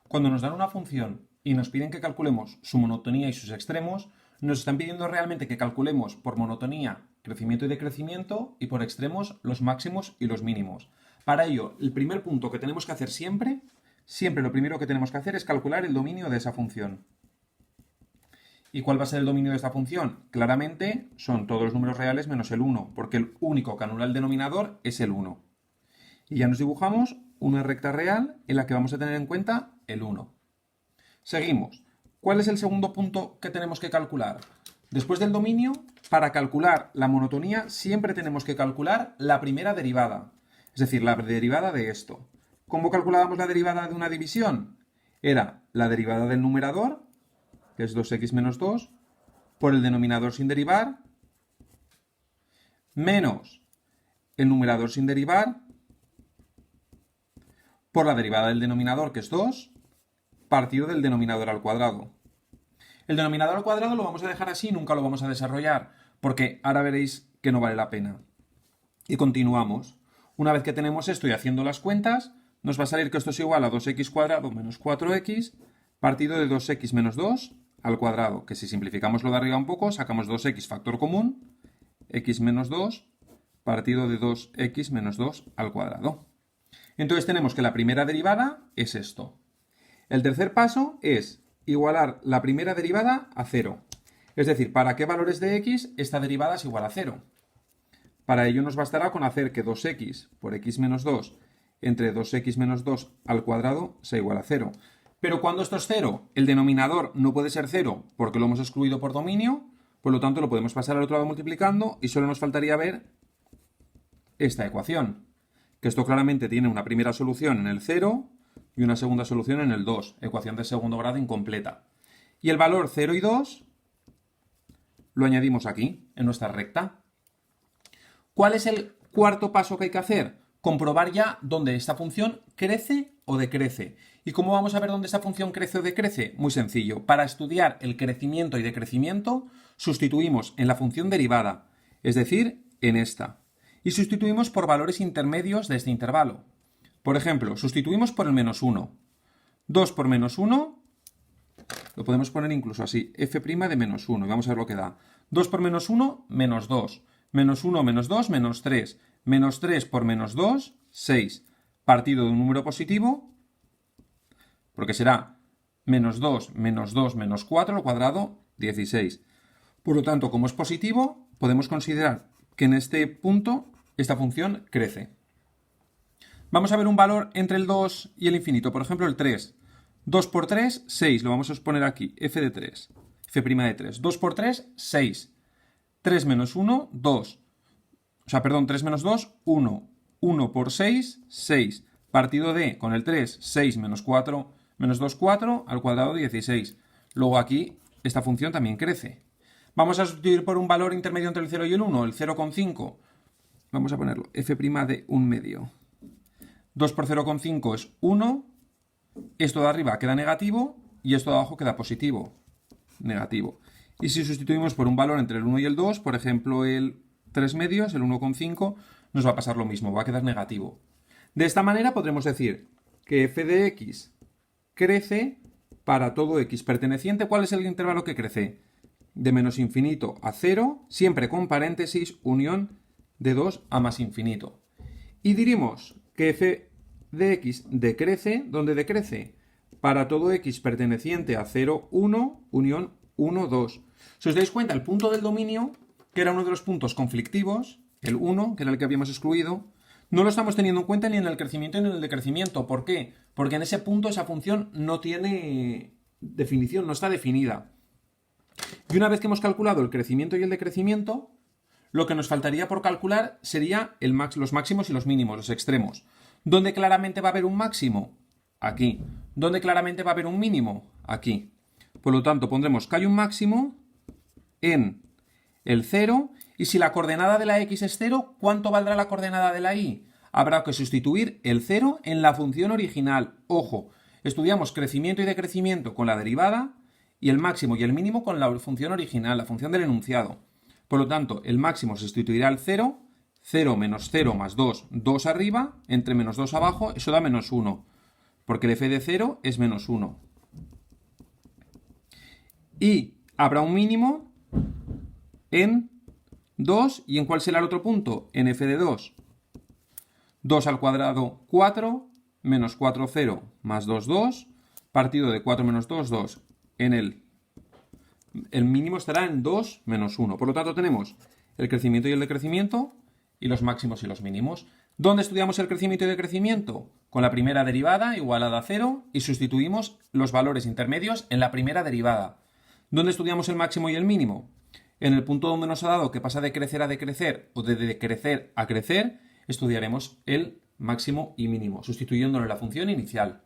Cuando nos dan una función y nos piden que calculemos su monotonía y sus extremos, nos están pidiendo realmente que calculemos por monotonía crecimiento y decrecimiento y por extremos los máximos y los mínimos. Para ello, el primer punto que tenemos que hacer siempre lo primero que tenemos que hacer es calcular el dominio de esa función. ¿Y cuál va a ser el dominio de esta función? Claramente son todos los números reales menos el 1, porque el único que anula el denominador es el 1. Y ya nos dibujamos una recta real en la que vamos a tener en cuenta el 1. Seguimos. ¿Cuál es el segundo punto que tenemos que calcular? Después del dominio, para calcular la monotonía siempre tenemos que calcular la primera derivada, es decir, la derivada de esto. ¿Cómo calculábamos la derivada de una división? Era la derivada del numerador, que es 2x menos 2, por el denominador sin derivar, menos el numerador sin derivar, por la derivada del denominador, que es 2, partido del denominador al cuadrado. El denominador al cuadrado lo vamos a dejar así, nunca lo vamos a desarrollar, porque ahora veréis que no vale la pena. Y continuamos. Una vez que tenemos esto y haciendo las cuentas, nos va a salir que esto es igual a 2x cuadrado menos 4x partido de 2x menos 2 al cuadrado, que si simplificamos lo de arriba un poco, sacamos 2x factor común, x menos 2 partido de 2x menos 2 al cuadrado. Entonces tenemos que la primera derivada es esto. El tercer paso es igualar la primera derivada a 0. Es decir, ¿para qué valores de x esta derivada es igual a 0? Para ello nos bastará con hacer que 2x por x menos 2 entre 2x menos 2 al cuadrado sea igual a 0. Pero cuando esto es 0, el denominador no puede ser 0 porque lo hemos excluido por dominio, por lo tanto lo podemos pasar al otro lado multiplicando y solo nos faltaría ver esta ecuación, que esto claramente tiene una primera solución en el 0 y una segunda solución en el 2, ecuación de segundo grado incompleta. Y el valor 0 y 2 lo añadimos aquí, en nuestra recta. ¿Cuál es el cuarto paso que hay que hacer? Comprobar ya dónde esta función crece o decrece. ¿Y cómo vamos a ver dónde esta función crece o decrece? Muy sencillo. Para estudiar el crecimiento y decrecimiento, sustituimos en la función derivada, es decir, en esta. Y sustituimos por valores intermedios de este intervalo. Por ejemplo, sustituimos por el menos 1. 2 por menos 1, lo podemos poner incluso así, f' de menos 1, y vamos a ver lo que da. 2 por menos 1, menos 2. Menos 1 menos 2, menos 3. Menos 3 por menos 2, 6. Partido de un número positivo, porque será menos 2 menos 4 al cuadrado, 16. Por lo tanto, como es positivo, podemos considerar que en este punto esta función crece. Vamos a ver un valor entre el 2 y el infinito, por ejemplo el 3. 2 por 3, 6, lo vamos a exponer aquí, f de 3, f' de 3. 2 por 3, 6. 3 menos 1, 2. O sea, perdón, 3 menos 2, 1. 1 por 6, 6. Partido de, con el 3, 6 menos 4, menos 2, 4, al cuadrado 16. Luego aquí, esta función también crece. Vamos a sustituir por un valor intermedio entre el 0 y el 1, el 0,5. Vamos a ponerlo, f' de 1 medio. 2 por 0,5 es 1. Esto de arriba queda negativo y esto de abajo queda positivo. Negativo. Y si sustituimos por un valor entre el 1 y el 2, por ejemplo el 3 medios, el 1,5, nos va a pasar lo mismo, va a quedar negativo. De esta manera podremos decir que f de x crece para todo x perteneciente. ¿Cuál es el intervalo que crece? De menos infinito a 0, siempre con paréntesis, unión de 2 a más infinito. Y diríamos que f de x decrece, ¿dónde decrece? Para todo x perteneciente a 0, 1, unión 1, 2. Si os dais cuenta, el punto del dominio, que era uno de los puntos conflictivos, el 1, que era el que habíamos excluido, no lo estamos teniendo en cuenta ni en el crecimiento ni en el decrecimiento. ¿Por qué? Porque en ese punto esa función no tiene definición, no está definida. Y una vez que hemos calculado el crecimiento y el decrecimiento, lo que nos faltaría por calcular sería los máximos y los mínimos, los extremos. ¿Dónde claramente va a haber un máximo? Aquí. ¿Dónde claramente va a haber un mínimo? Aquí. Por lo tanto, pondremos que hay un máximo en el 0, y si la coordenada de la x es 0, ¿cuánto valdrá la coordenada de la y? Habrá que sustituir el 0 en la función original. Ojo, estudiamos crecimiento y decrecimiento con la derivada, y el máximo y el mínimo con la función original, la función del enunciado. Por lo tanto, el máximo sustituirá el 0, 0 menos 0 más 2, 2 arriba, entre menos 2 abajo, eso da menos 1. porque el f de 0 es menos 1. Y habrá un mínimo en 2, ¿y en cuál será el otro punto? En f de 2. 2 al cuadrado, 4, menos 4, 0, más 2, 2, partido de 4 menos 2, 2. El mínimo estará en 2 menos 1. Por lo tanto, tenemos el crecimiento y el decrecimiento y los máximos y los mínimos. ¿Dónde estudiamos el crecimiento y decrecimiento? Con la primera derivada igualada a 0 y sustituimos los valores intermedios en la primera derivada. ¿Dónde estudiamos el máximo y el mínimo? En el punto donde nos ha dado que pasa de crecer a decrecer o de decrecer a crecer, estudiaremos el máximo y mínimo, sustituyéndolo en la función inicial.